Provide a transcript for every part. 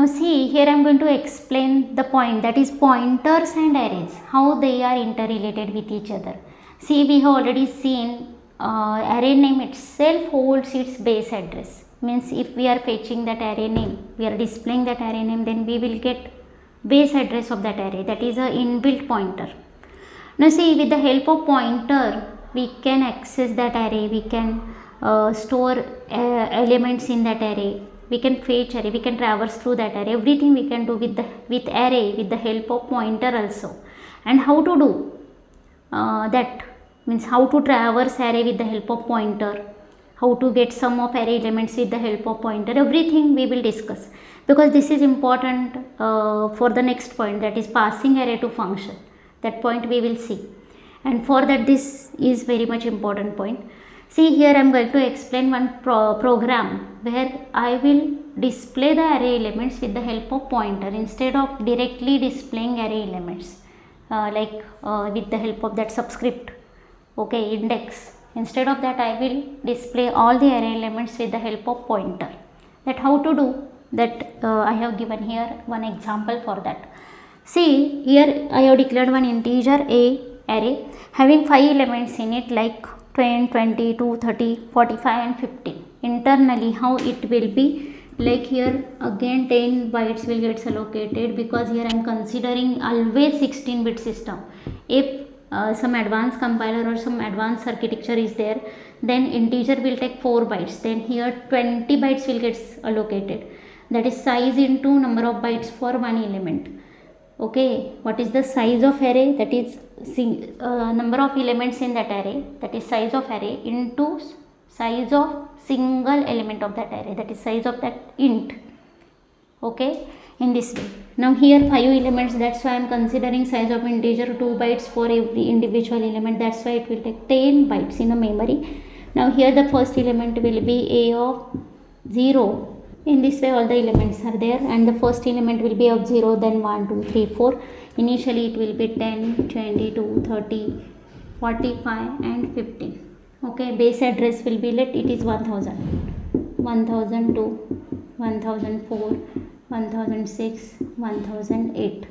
see, here I am going to explain the point, that is pointers and arrays, how they are interrelated with each other. See, we have already seen array name itself holds its base address. Means if we are fetching that array name, we are displaying that array name, then we will get base address of that array, that is a inbuilt pointer. Now see, with the help of pointer, we can access that array, we can store elements in that array, we can fetch array, we can traverse through that array, everything we can do with array with the help of pointer also. And how to do that, means how to traverse array with the help of pointer, how to get sum of array elements with the help of pointer, everything we will discuss, because this is important for the next point, that is passing array to function. That point we will see, and for that this is very much important point. See, here I am going to explain one program where I will display the array elements with the help of pointer instead of directly displaying array elements with the help of that subscript, okay, index. Instead of that, I will display all the array elements with the help of pointer. That how to do that, I have given here one example for that. See, here I have declared one integer a array having 5 elements in it, like 10, 20, 2, 30, 45 and 50. Internally how it will be, like here again 10 bytes will get allocated, because here I am considering always 16-bit system. If some advanced compiler or some advanced architecture is there, then integer will take 4 bytes, then here 20 bytes will get allocated, that is size into number of bytes for one element. Okay, what is the size of array? That is number of elements in that array, that is size of array, into size of single element of that array, that is size of that int. Okay, in this way. Now here 5 elements, that's why I am considering size of integer 2 bytes for every individual element, that's why it will take 10 bytes in the memory. Now here the first element will be a of 0. In this way all the elements are there, and the first element will be of 0, then 1, 2, 3, 4. Initially it will be 10, 22, 30, 45 and 15. Okay, base address will be, let it is 1000, 1002, 1004, 1006, 1008,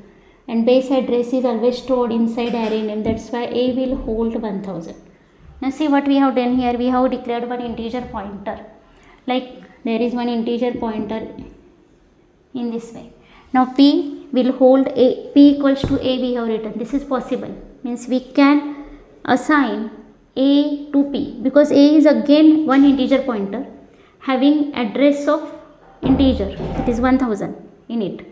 and base address is always stored inside array name, that's why a will hold 1000. Now see what we have done here, we have declared one integer pointer, like there is one integer pointer in this way. Now p will hold a, p equals to a we have written, this is possible, means we can assign a to p, because a is again one integer pointer having address of integer, that is 1000 in it,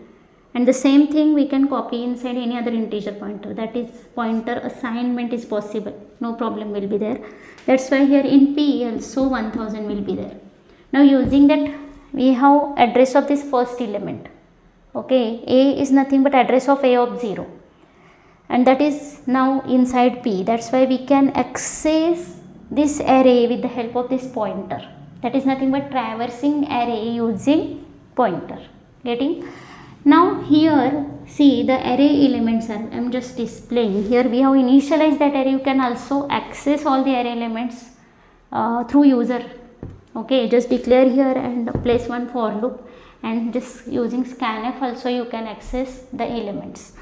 and the same thing we can copy inside any other integer pointer, that is pointer assignment is possible, no problem will be there. That's why here in p also 1000 will be there. Now using that, we have address of this first element. Okay, a is nothing but address of a of 0, and that is now inside p, that's why we can access this array with the help of this pointer, that is nothing but traversing array using pointer. Getting? Now here see the array elements are, I am just displaying here, we have initialized that array, you can also access all the array elements through user. Okay, just declare here and place one for loop, and just using scanf also you can access the elements.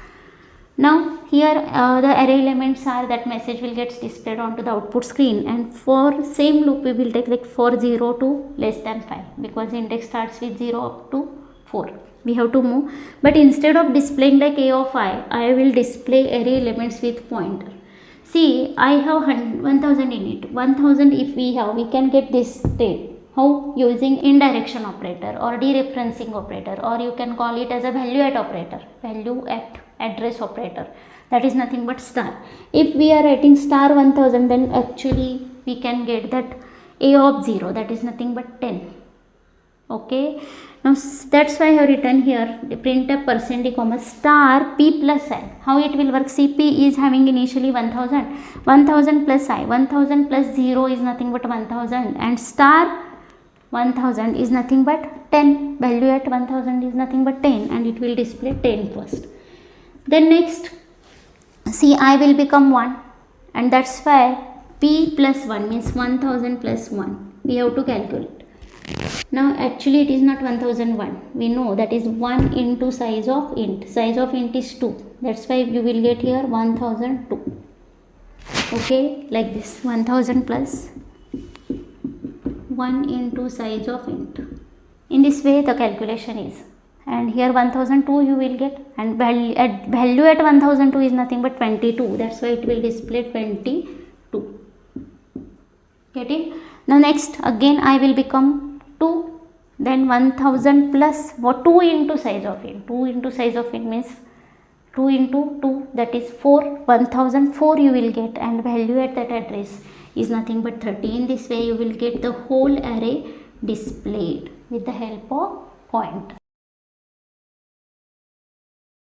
Now here the array elements are, that message will get displayed onto the output screen, and for same loop we will take like for 0 to less than 5, because the index starts with 0 up to 4. We have to move, but instead of displaying like a of I will display array elements with pointer. See, I have 1000 in it, 1000 if we have, we can get this state. How? Using indirection operator or dereferencing operator, or you can call it as a value at operator, value at address operator, that is nothing but star. If we are writing star 1000, then actually we can get that a of 0, that is nothing but 10. Okay, now that's why I have written here the printf %d comma star p plus I. How it will work? See, p is having initially 1000, 1000 plus I, 1000 plus 0 is nothing but 1000, and star 1000 is nothing but 10, value at 1000 is nothing but 10, and it will display 10 first. Then next, see, I will become 1, and that's why p plus 1 means 1000 plus 1 we have to calculate. Now actually it is not 1001, we know that is 1 into size of int. Size of int is 2, that's why you will get here 1002. Okay, like this, 1000 plus 1 into size of int. In this way the calculation is, and here 1002 you will get, and value at 1002 is nothing but 22, that's why it will display 22. Getting? Now next again I will become 2, then 1000 plus what, 2 into size of int. 2 into size of int means 2 into 2, that is 4, 1004 you will get, and value at that address is nothing but 30. In this way you will get the whole array displayed with the help of pointer.